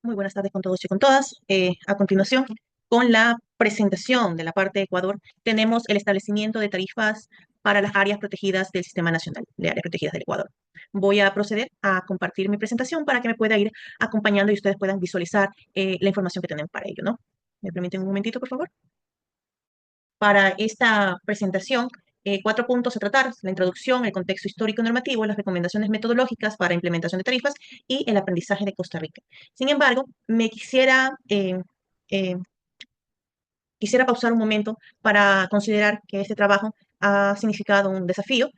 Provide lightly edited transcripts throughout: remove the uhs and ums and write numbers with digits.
Muy buenas tardes con todos y con todas. A continuación, con la presentación de la parte de Ecuador, tenemos el establecimiento de tarifas para las áreas protegidas del Sistema Nacional de Áreas Protegidas del Ecuador. Voy a proceder a compartir mi presentación para que me pueda ir acompañando y ustedes puedan visualizar la información que tenemos para ello, ¿no? ¿Me permiten un momentito, por favor? Para esta presentación, cuatro puntos a tratar: la introducción, el contexto histórico normativo, las recomendaciones metodológicas para implementación de tarifas y el aprendizaje de Costa Rica. Sin embargo, eh, quisiera pausar un momento para considerar que este trabajo ha significado un desafío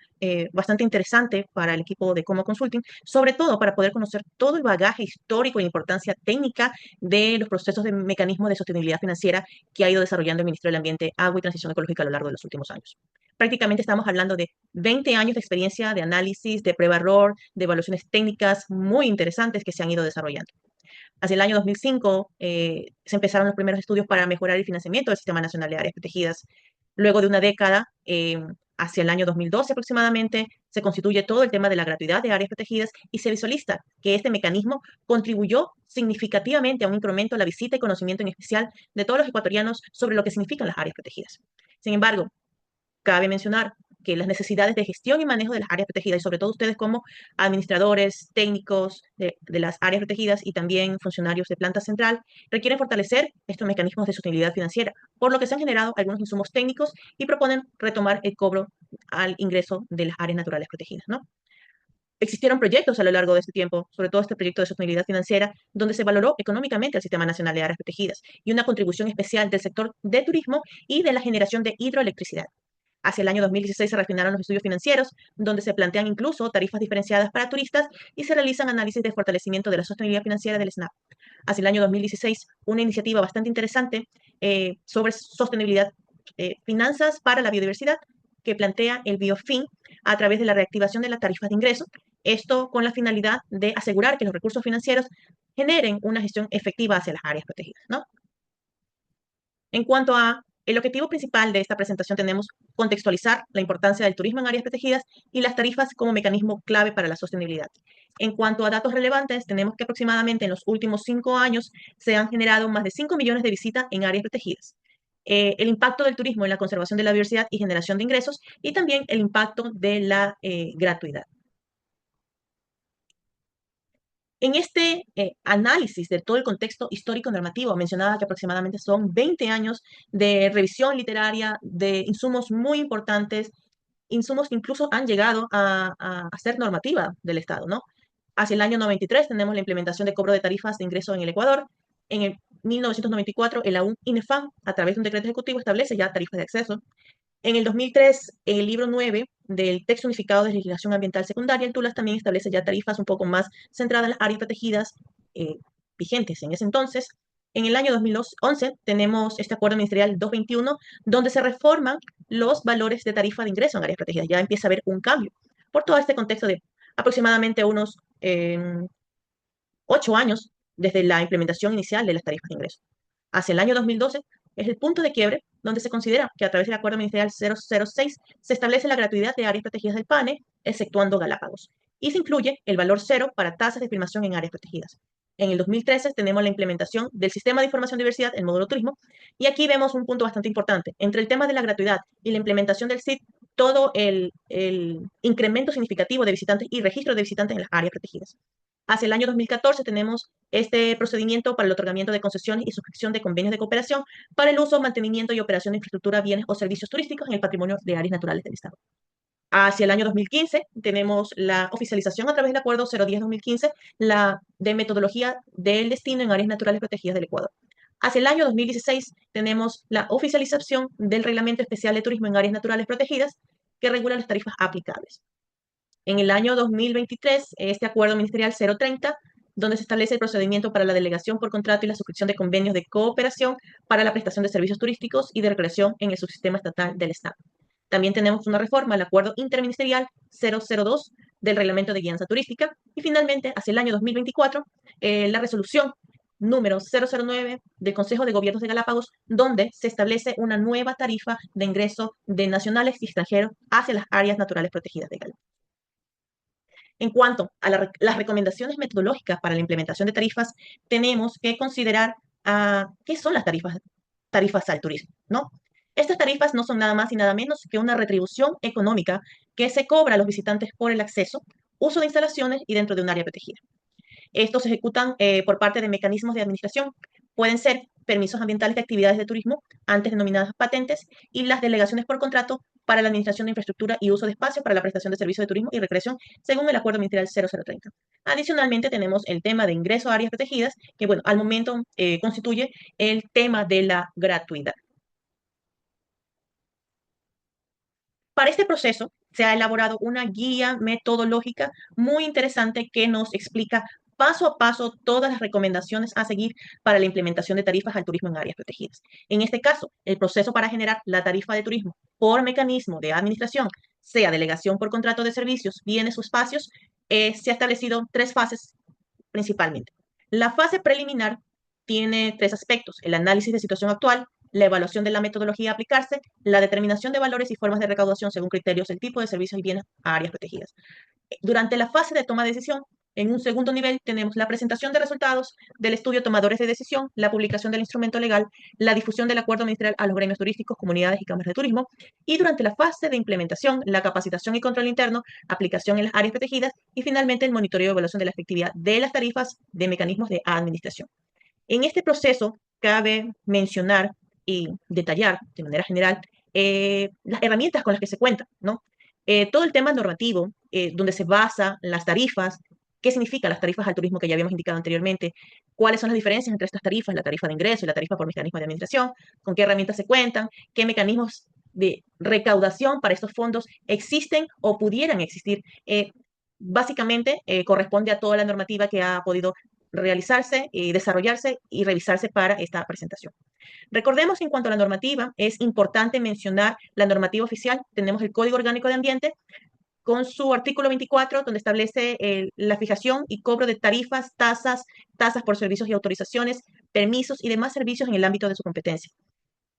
bastante interesante para el equipo de Como Consulting, sobre todo para poder conocer todo el bagaje histórico e importancia técnica de los procesos de mecanismo de sostenibilidad financiera que ha ido desarrollando el Ministerio del Ambiente, Agua y Transición Ecológica a lo largo de los últimos años. Prácticamente estamos hablando de 20 años de experiencia de análisis, de prueba-error, de evaluaciones técnicas muy interesantes que se han ido desarrollando. Hacia el año 2005 se empezaron los primeros estudios para mejorar el financiamiento del Sistema Nacional de Áreas Protegidas. Luego de una década, hacia el año 2012 aproximadamente, se constituye todo el tema de la gratuidad de áreas protegidas y se visualiza que este mecanismo contribuyó significativamente a un incremento en la visita y conocimiento en especial de todos los ecuatorianos sobre lo que significan las áreas protegidas. Sin embargo, cabe mencionar que las necesidades de gestión y manejo de las áreas protegidas, y sobre todo ustedes como administradores, técnicos de las áreas protegidas y también funcionarios de planta central, requieren fortalecer estos mecanismos de sostenibilidad financiera, por lo que se han generado algunos insumos técnicos y proponen retomar el cobro al ingreso de las áreas naturales protegidas, ¿no? Existieron proyectos a lo largo de este tiempo, sobre todo este proyecto de sostenibilidad financiera, donde se valoró económicamente el Sistema Nacional de Áreas Protegidas y una contribución especial del sector de turismo y de la generación de hidroelectricidad. Hacia el año 2016 se refinaron los estudios financieros, donde se plantean incluso tarifas diferenciadas para turistas y se realizan análisis de fortalecimiento de la sostenibilidad financiera del SNAP. Hacia el año 2016, una iniciativa bastante interesante sobre sostenibilidad, finanzas para la biodiversidad, que plantea el BioFin a través de la reactivación de las tarifas de ingreso. Esto con la finalidad de asegurar que los recursos financieros generen una gestión efectiva hacia las áreas protegidas, ¿no? En cuanto a el objetivo principal de esta presentación, tenemos contextualizar la importancia del turismo en áreas protegidas y las tarifas como mecanismo clave para la sostenibilidad. En cuanto a datos relevantes, tenemos que aproximadamente en los últimos 5 años se han generado más de 5 millones de visitas en áreas protegidas. El impacto del turismo en la conservación de la biodiversidad y generación de ingresos y también el impacto de la gratuidad. En este análisis de todo el contexto histórico normativo, mencionaba que aproximadamente son 20 años de revisión literaria, de insumos muy importantes, insumos que incluso han llegado a ser normativa del Estado, ¿no? Hacia el año 93 tenemos la implementación de cobro de tarifas de ingreso en el Ecuador. En el 1994, el aún INEFAM, a través de un decreto ejecutivo, establece ya tarifas de acceso. En el 2003, en el libro 9 del texto unificado de legislación ambiental secundaria, el TULAS también establece ya tarifas un poco más centradas en las áreas protegidas eh, vigentes en ese entonces. En el año 2011 tenemos este acuerdo ministerial 221, donde se reforman los valores de tarifa de ingreso en áreas protegidas. Ya empieza a haber un cambio por todo este contexto de aproximadamente unos 8 años desde la implementación inicial de las tarifas de ingreso. Hacia el año 2012 es el punto de quiebre donde se considera que a través del Acuerdo Ministerial 006 se establece la gratuidad de áreas protegidas del PANE, exceptuando Galápagos, y se incluye el valor cero para tasas de filmación en áreas protegidas. En el 2013 tenemos la implementación del Sistema de Información de Diversidad, el módulo turismo, y aquí vemos un punto bastante importante. Entre el tema de la gratuidad y la implementación del SID, todo el incremento significativo de visitantes y registro de visitantes en las áreas protegidas. Hacia el año 2014 tenemos este procedimiento para el otorgamiento de concesiones y suscripción de convenios de cooperación para el uso, mantenimiento y operación de infraestructura, bienes o servicios turísticos en el patrimonio de áreas naturales del Estado. Hacia el año 2015 tenemos la oficialización a través del Acuerdo 010-2015 de metodología del destino en áreas naturales protegidas del Ecuador. Hacia el año 2016 tenemos la oficialización del Reglamento Especial de Turismo en Áreas Naturales Protegidas que regula las tarifas aplicables. En el año 2023, este acuerdo ministerial 030, donde se establece el procedimiento para la delegación por contrato y la suscripción de convenios de cooperación para la prestación de servicios turísticos y de recreación en el subsistema estatal del Estado. También tenemos una reforma al acuerdo interministerial 002 del reglamento de guianza turística y finalmente, hacia el año 2024, la resolución número 009 del Consejo de Gobiernos de Galápagos, donde se establece una nueva tarifa de ingreso de nacionales y extranjeros hacia las áreas naturales protegidas de Galápagos. En cuanto a las recomendaciones metodológicas para la implementación de tarifas, tenemos que considerar qué son las tarifas al turismo, ¿no? Estas tarifas no son nada más y nada menos que una retribución económica que se cobra a los visitantes por el acceso, uso de instalaciones y dentro de un área protegida. Estos se ejecutan por parte de mecanismos de administración. Pueden ser permisos ambientales de actividades de turismo, antes denominadas patentes, y las delegaciones por contrato para la administración de infraestructura y uso de espacios para la prestación de servicios de turismo y recreación, según el Acuerdo Ministerial 0030. Adicionalmente, tenemos el tema de ingreso a áreas protegidas, que, bueno, al momento constituye el tema de la gratuidad. Para este proceso se ha elaborado una guía metodológica muy interesante que nos explica paso a paso todas las recomendaciones a seguir para la implementación de tarifas al turismo en áreas protegidas. En este caso, el proceso para generar la tarifa de turismo por mecanismo de administración, sea delegación por contrato de servicios, bienes o espacios, se ha establecido tres fases principalmente. La fase preliminar tiene tres aspectos: el análisis de situación actual, la evaluación de la metodología a aplicarse, la determinación de valores y formas de recaudación según criterios del tipo de servicios y bienes a áreas protegidas. Durante la fase de toma de decisión, en un segundo nivel, tenemos la presentación de resultados del estudio tomadores de decisión, la publicación del instrumento legal, la difusión del acuerdo ministerial a los gremios turísticos, comunidades y cámaras de turismo, y durante la fase de implementación, la capacitación y control interno, aplicación en las áreas protegidas y finalmente el monitoreo y evaluación de la efectividad de las tarifas de mecanismos de administración. En este proceso, cabe mencionar y detallar de manera general las herramientas con las que se cuenta, ¿no? Todo el tema normativo, donde se basan las tarifas, qué significan las tarifas al turismo que ya habíamos indicado anteriormente, cuáles son las diferencias entre estas tarifas, la tarifa de ingreso y la tarifa por mecanismo de administración, con qué herramientas se cuentan, qué mecanismos de recaudación para estos fondos existen o pudieran existir. Básicamente, corresponde a toda la normativa que ha podido realizarse, desarrollarse y revisarse para esta presentación. Recordemos que en cuanto a la normativa, es importante mencionar la normativa oficial. Tenemos el Código Orgánico de Ambiente con su artículo 24, donde establece la fijación y cobro de tarifas, tasas por servicios y autorizaciones, permisos y demás servicios en el ámbito de su competencia.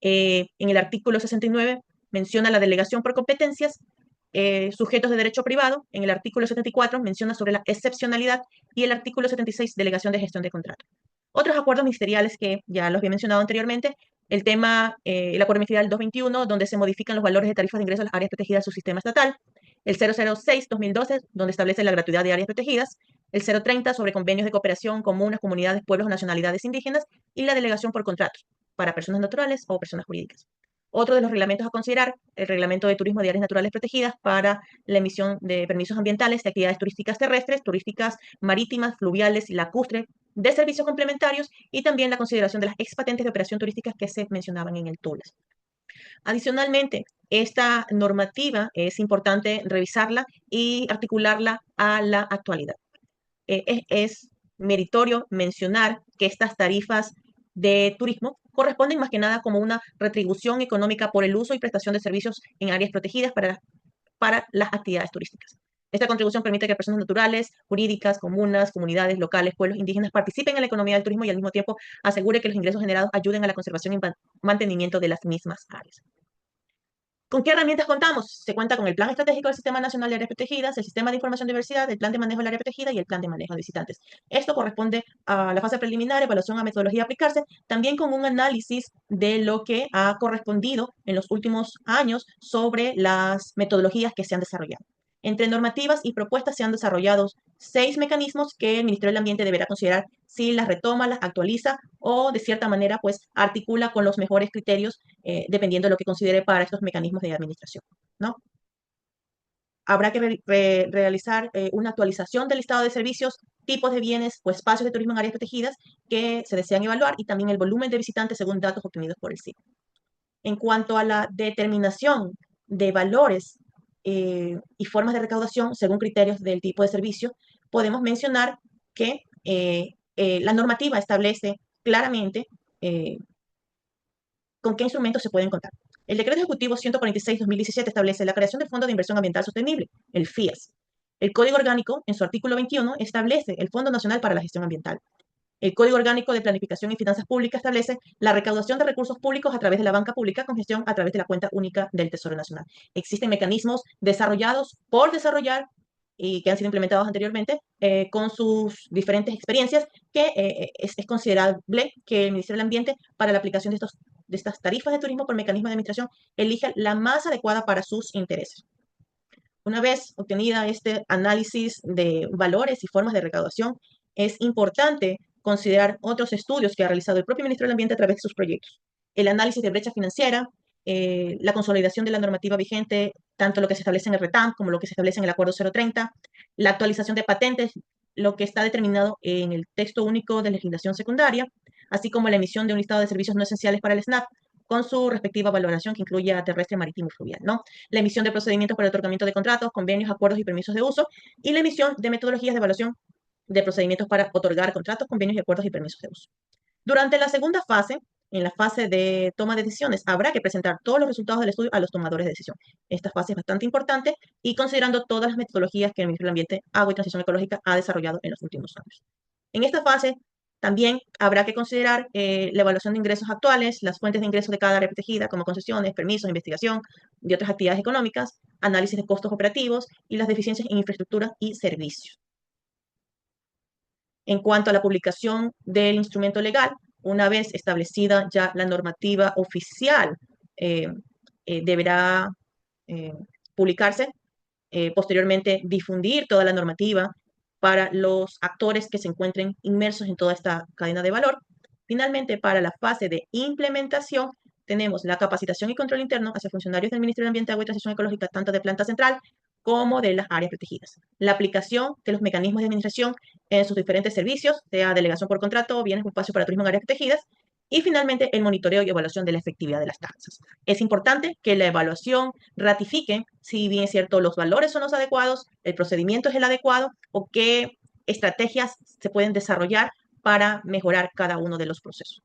En el artículo 69 menciona la delegación por competencias, sujetos de derecho privado. En el artículo 74 menciona sobre la excepcionalidad y el artículo 76, delegación de gestión de contrato. Otros acuerdos ministeriales que ya los había mencionado anteriormente, el tema, el acuerdo ministerial 221, donde se modifican los valores de tarifas de ingreso a las áreas protegidas de su sistema estatal, el 006-2012, donde establece la gratuidad de áreas protegidas, el 030 sobre convenios de cooperación, comunas, comunidades, pueblos o nacionalidades indígenas, y la delegación por contratos para personas naturales o personas jurídicas. Otro de los reglamentos a considerar, el Reglamento de Turismo de Áreas Naturales Protegidas para la emisión de permisos ambientales de actividades turísticas terrestres, turísticas marítimas, fluviales y lacustres, de servicios complementarios, y también la consideración de las expatentes de operación turísticas que se mencionaban en el TULES. Adicionalmente, esta normativa es importante revisarla y articularla a la actualidad. Es meritorio mencionar que estas tarifas de turismo corresponden más que nada como una retribución económica por el uso y prestación de servicios en áreas protegidas para las actividades turísticas. Esta contribución permite que personas naturales, jurídicas, comunas, comunidades locales, pueblos indígenas participen en la economía del turismo y al mismo tiempo asegure que los ingresos generados ayuden a la conservación y mantenimiento de las mismas áreas. ¿Con qué herramientas contamos? Se cuenta con el Plan Estratégico del Sistema Nacional de Áreas Protegidas, el Sistema de Información de Diversidad, el Plan de Manejo del Área Protegida y el Plan de Manejo de Visitantes. Esto corresponde a la fase preliminar, evaluación a metodología a aplicarse, también con un análisis de lo que ha correspondido en los últimos años sobre las metodologías que se han desarrollado. Entre normativas y propuestas se han desarrollado 6 mecanismos que el Ministerio del Ambiente deberá considerar si las retoma, las actualiza o de cierta manera pues articula con los mejores criterios dependiendo de lo que considere para estos mecanismos de administración, ¿no? Habrá que realizar una actualización del listado de servicios, tipos de bienes o espacios de turismo en áreas protegidas que se desean evaluar y también el volumen de visitantes según datos obtenidos por el SIC. En cuanto a la determinación de valores y formas de recaudación según criterios del tipo de servicio, podemos mencionar que la normativa establece claramente con qué instrumentos se pueden contar. El Decreto Ejecutivo 146-2017 establece la creación del Fondo de Inversión Ambiental Sostenible, el FIAS. El Código Orgánico, en su artículo 21, establece el Fondo Nacional para la Gestión Ambiental. El Código Orgánico de Planificación y Finanzas Públicas establece la recaudación de recursos públicos a través de la banca pública con gestión a través de la cuenta única del Tesoro Nacional. Existen mecanismos desarrollados por desarrollar y que han sido implementados anteriormente con sus diferentes experiencias, que es considerable que el Ministerio del Ambiente, para la aplicación de estas tarifas de turismo por mecanismo de administración, elija la más adecuada para sus intereses. Una vez obtenida este análisis de valores y formas de recaudación, es importante considerar otros estudios que ha realizado el propio Ministerio del Ambiente a través de sus proyectos. El análisis de brecha financiera, la consolidación de la normativa vigente, tanto lo que se establece en el RETAM como lo que se establece en el Acuerdo 030, la actualización de patentes, lo que está determinado en el texto único de legislación secundaria, así como la emisión de un listado de servicios no esenciales para el SNAP, con su respectiva valoración que incluya terrestre, marítimo y fluvial, ¿no? La emisión de procedimientos para el otorgamiento de contratos, convenios, acuerdos y permisos de uso, y la emisión de metodologías de evaluación de procedimientos para otorgar contratos, convenios y acuerdos y permisos de uso. Durante la segunda fase, en la fase de toma de decisiones, habrá que presentar todos los resultados del estudio a los tomadores de decisión. Esta fase es bastante importante y considerando todas las metodologías que el Ministerio del Ambiente, Agua y Transición Ecológica ha desarrollado en los últimos años. En esta fase también habrá que considerar la evaluación de ingresos actuales, las fuentes de ingresos de cada área protegida, como concesiones, permisos, investigación y otras actividades económicas, análisis de costos operativos y las deficiencias en infraestructura y servicios. En cuanto a la publicación del instrumento legal, una vez establecida ya la normativa oficial, eh, deberá eh, publicarse, posteriormente difundir toda la normativa para los actores que se encuentren inmersos en toda esta cadena de valor. Finalmente, para la fase de implementación, tenemos la capacitación y control interno hacia funcionarios del Ministerio de Ambiente, Agua y Transición Ecológica, tanto de planta central como de las áreas protegidas. La aplicación de los mecanismos de administración en sus diferentes servicios, sea delegación por contrato, bienes o espacios para turismo en áreas protegidas, y finalmente el monitoreo y evaluación de la efectividad de las tasas. Es importante que la evaluación ratifique si bien es cierto los valores son los adecuados, el procedimiento es el adecuado o qué estrategias se pueden desarrollar para mejorar cada uno de los procesos.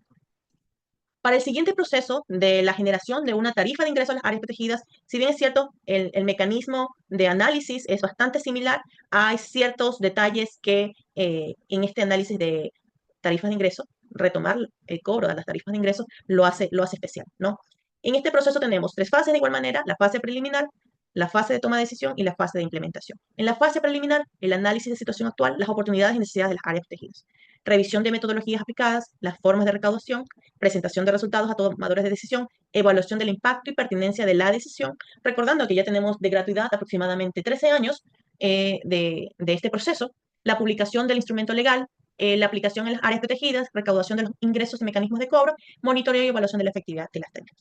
Para el siguiente proceso de la generación de una tarifa de ingreso a las áreas protegidas, si bien es cierto, el mecanismo de análisis es bastante similar, hay ciertos detalles que en este análisis de tarifas de ingreso, retomar el cobro de las tarifas de ingreso lo hace especial, ¿no? En este proceso tenemos tres fases de igual manera, la fase preliminar, la fase de toma de decisión y la fase de implementación. En la fase preliminar, el análisis de situación actual, las oportunidades y necesidades de las áreas protegidas, revisión de metodologías aplicadas, las formas de recaudación, presentación de resultados a tomadores de decisión, evaluación del impacto y pertinencia de la decisión, recordando que ya tenemos de gratuidad aproximadamente 13 años de este proceso, la publicación del instrumento legal, la aplicación en las áreas protegidas, recaudación de los ingresos y mecanismos de cobro, monitoreo y evaluación de la efectividad de las técnicas.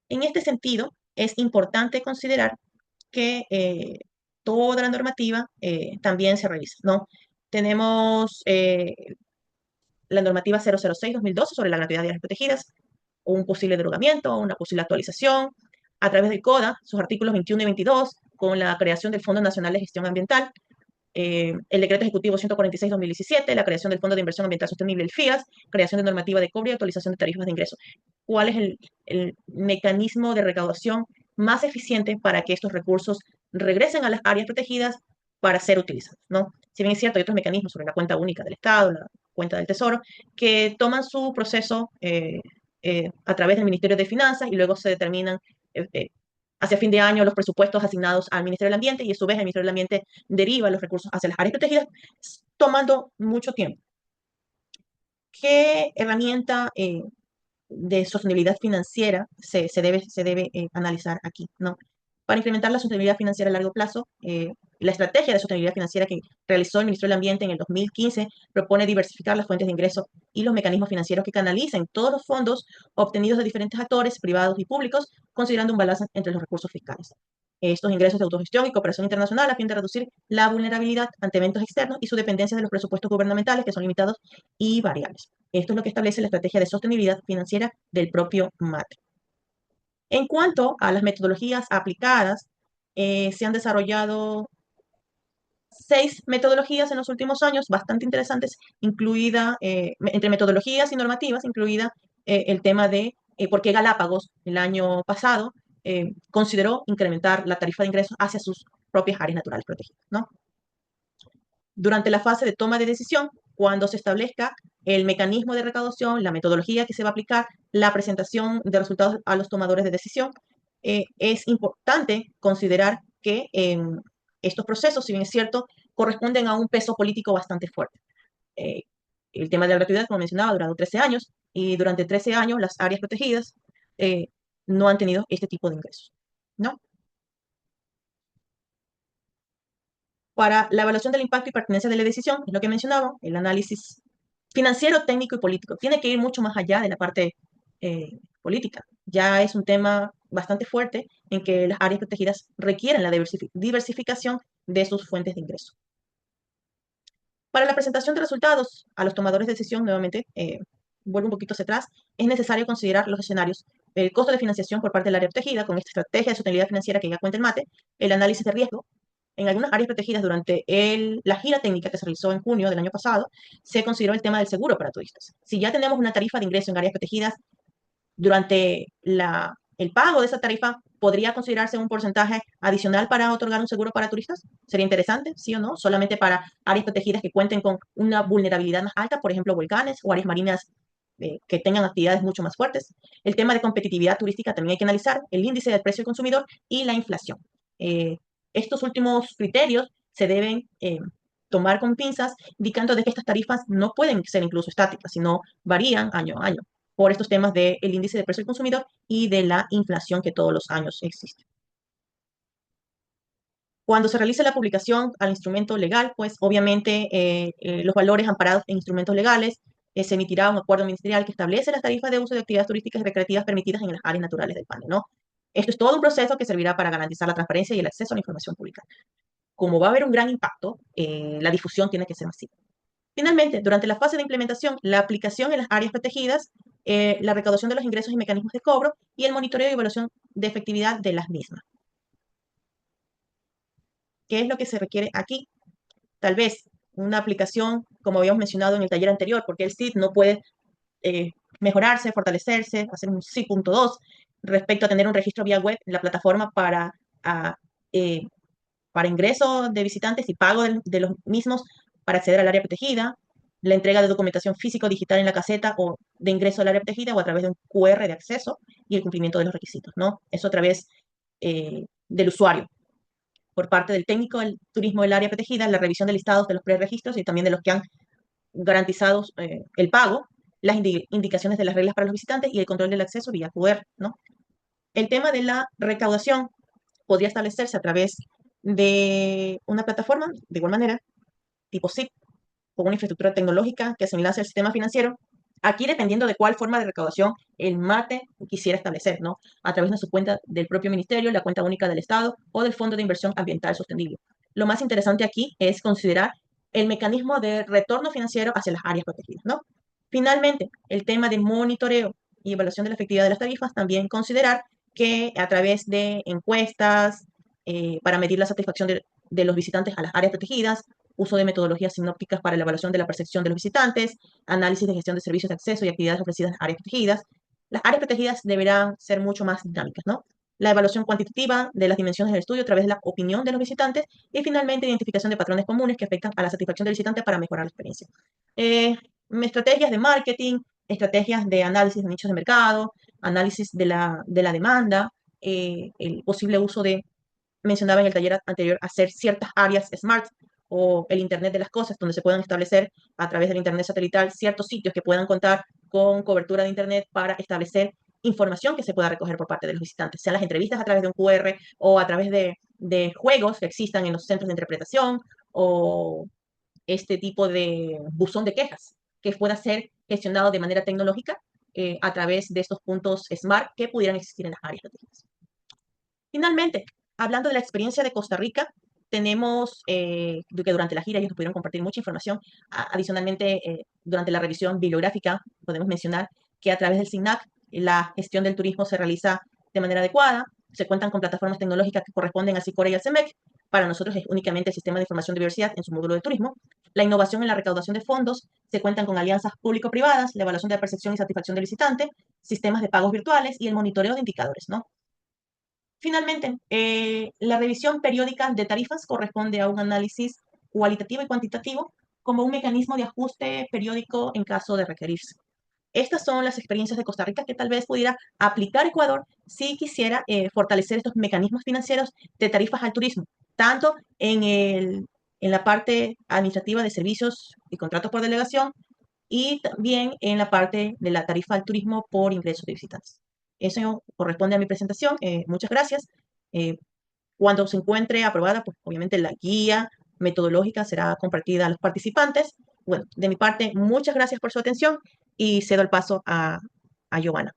En este sentido, es importante considerar que toda la normativa también se revisa, ¿no? Tenemos la normativa 006-2012 sobre la gratuidad de áreas protegidas, un posible derogamiento, una posible actualización, a través del CODA, sus artículos 21 y 22, con la creación del Fondo Nacional de Gestión Ambiental, el Decreto Ejecutivo 146-2017, la creación del Fondo de Inversión Ambiental Sostenible, el FIAS, creación de normativa de cobro y actualización de tarifas de ingreso. ¿Cuál es el mecanismo de recaudación más eficiente para que estos recursos regresen a las áreas protegidas para ser utilizados, ¿no? Si bien es cierto, hay otros mecanismos sobre la cuenta única del Estado, la cuenta del Tesoro, que toman su proceso a través del Ministerio de Finanzas y luego se determinan hacia fin de año los presupuestos asignados al Ministerio del Ambiente y a su vez el Ministerio del Ambiente deriva los recursos hacia las áreas protegidas, tomando mucho tiempo. ¿Qué herramienta de sostenibilidad financiera se debe analizar aquí, ¿no? Para incrementar la sostenibilidad financiera a largo plazo, la estrategia de sostenibilidad financiera que realizó el Ministerio del Ambiente en el 2015 propone diversificar las fuentes de ingreso y los mecanismos financieros que canalicen todos los fondos obtenidos de diferentes actores, privados y públicos, considerando un balance entre los recursos fiscales. Estos ingresos de autogestión y cooperación internacional a fin de reducir la vulnerabilidad ante eventos externos y su dependencia de los presupuestos gubernamentales que son limitados y variables. Esto es lo que establece la estrategia de sostenibilidad financiera del propio MAT. En cuanto a las metodologías aplicadas, se han desarrollado 6 metodologías en los últimos años, bastante interesantes, incluida, entre metodologías y normativas, incluida el tema de por qué Galápagos el año pasado consideró incrementar la tarifa de ingresos hacia sus propias áreas naturales protegidas, ¿no? Durante la fase de toma de decisión, cuando se establezca el mecanismo de recaudación, la metodología que se va a aplicar, la presentación de resultados a los tomadores de decisión, es importante considerar que estos procesos, si bien es cierto, corresponden a un peso político bastante fuerte. Eh, el tema de la gratuidad, como mencionaba, ha durado 13 años y durante 13 años las áreas protegidas eh, no han tenido este tipo de ingresos, ¿no? Para la evaluación del impacto y pertinencia de la decisión, es lo que mencionaba, el análisis financiero, técnico y político. Tiene que ir mucho más allá de la parte política. Ya es un tema bastante fuerte en que las áreas protegidas requieren la diversificación de sus fuentes de ingreso. Para la presentación de resultados a los tomadores de decisión, nuevamente, vuelvo un poquito hacia atrás, es necesario considerar los escenarios, el costo de financiación por parte del área protegida, con esta estrategia de sostenibilidad financiera que ya cuenta el MATE, el análisis de riesgo. En algunas áreas protegidas, durante la gira técnica que se realizó en junio del año pasado, se consideró el tema del seguro para turistas. Si ya tenemos una tarifa de ingreso en áreas protegidas, durante el pago de esa tarifa, ¿podría considerarse un porcentaje adicional para otorgar un seguro para turistas? ¿Sería interesante, sí o no? Solamente para áreas protegidas que cuenten con una vulnerabilidad más alta, por ejemplo, volcanes o áreas marinas que tengan actividades mucho más fuertes. El tema de competitividad turística también hay que analizar, el índice del precio del consumidor y la inflación. Eh, Estos últimos criterios se deben tomar con pinzas, indicando de que estas tarifas no pueden ser incluso estáticas, sino varían año a año por estos temas del índice de precio del consumidor y de la inflación que todos los años existe. Cuando se realice la publicación al instrumento legal, pues obviamente los valores amparados en instrumentos legales, se emitirá un acuerdo ministerial que establece las tarifas de uso de actividades turísticas y recreativas permitidas en las áreas naturales del PANE, ¿no? Esto es todo un proceso que servirá para garantizar la transparencia y el acceso a la información pública. Como va a haber un gran impacto, la difusión tiene que ser masiva. Finalmente, durante la fase de implementación, la aplicación en las áreas protegidas, la recaudación de los ingresos y mecanismos de cobro y el monitoreo y evaluación de efectividad de las mismas. ¿Qué es lo que se requiere aquí? Tal vez una aplicación, como habíamos mencionado en el taller anterior, porque el SID no puede eh, mejorarse, fortalecerse, hacer un SID.2 respecto a tener un registro vía web en la plataforma eh, para ingreso de visitantes y pago de los mismos para acceder al área protegida, la entrega de documentación física o digital en la caseta o de ingreso al área protegida o a través de un QR de acceso y el cumplimiento de los requisitos, ¿no? Eso a través del usuario. Por parte del técnico del turismo del área protegida, la revisión de listados de los preregistros y también de los que han garantizado el pago, las indicaciones de las reglas para los visitantes y el control del acceso vía QR, ¿no? El tema de la recaudación podría establecerse a través de una plataforma, de igual manera, tipo SIP, con una infraestructura tecnológica que se enlace al sistema financiero. Aquí, dependiendo de cuál forma de recaudación el MATE quisiera establecer, ¿no? A través de su cuenta del propio ministerio, la cuenta única del Estado o del Fondo de Inversión Ambiental Sostenible. Lo más interesante aquí es considerar el mecanismo de retorno financiero hacia las áreas protegidas, ¿no? Finalmente, el tema de monitoreo y evaluación de la efectividad de las tarifas, también considerar que a través de encuestas para medir la satisfacción de los visitantes a las áreas protegidas, uso de metodologías sinópticas para la evaluación de la percepción de los visitantes, análisis de gestión de servicios de acceso y actividades ofrecidas en áreas protegidas. Las áreas protegidas deberán ser mucho más dinámicas, ¿no? La evaluación cuantitativa de las dimensiones del estudio a través de la opinión de los visitantes y finalmente identificación de patrones comunes que afectan a la satisfacción del visitante para mejorar la experiencia. Estrategias de marketing, estrategias de análisis de nichos de mercado, análisis de la demanda, el posible uso de, mencionaba en el taller anterior, hacer ciertas áreas smart o el Internet de las cosas, donde se puedan establecer a través del Internet satelital ciertos sitios que puedan contar con cobertura de Internet para establecer información que se pueda recoger por parte de los visitantes, sean las entrevistas a través de un QR o a través de juegos que existan en los centros de interpretación o este tipo de buzón de quejas que pueda ser gestionado de manera tecnológica a través de estos puntos SMART que pudieran existir en las áreas protegidas. Finalmente, hablando de la experiencia de Costa Rica, tenemos que durante la gira ellos nos pudieron compartir mucha información. Adicionalmente, durante la revisión bibliográfica, podemos mencionar que a través del SIGNAC la gestión del turismo se realiza de manera adecuada. Se cuentan con plataformas tecnológicas que corresponden al SICORE y al CEMEC. Para nosotros es únicamente el Sistema de Información de Diversidad en su módulo de turismo. La innovación en la recaudación de fondos, se cuentan con alianzas público-privadas, la evaluación de la percepción y satisfacción del visitante, sistemas de pagos virtuales y el monitoreo de indicadores, ¿no? Finalmente, la revisión periódica de tarifas corresponde a un análisis cualitativo y cuantitativo como un mecanismo de ajuste periódico en caso de requerirse. Estas son las experiencias de Costa Rica que tal vez pudiera aplicar Ecuador si quisiera fortalecer estos mecanismos financieros de tarifas al turismo. tanto en la parte administrativa de servicios y contratos por delegación y también en la parte de la tarifa al turismo por ingresos de visitantes. Eso corresponde a mi presentación. Muchas gracias. Eh, Cuando se encuentre aprobada, pues obviamente la guía metodológica será compartida a los participantes. Bueno, de mi parte, muchas gracias por su atención y cedo el paso a Giovanna.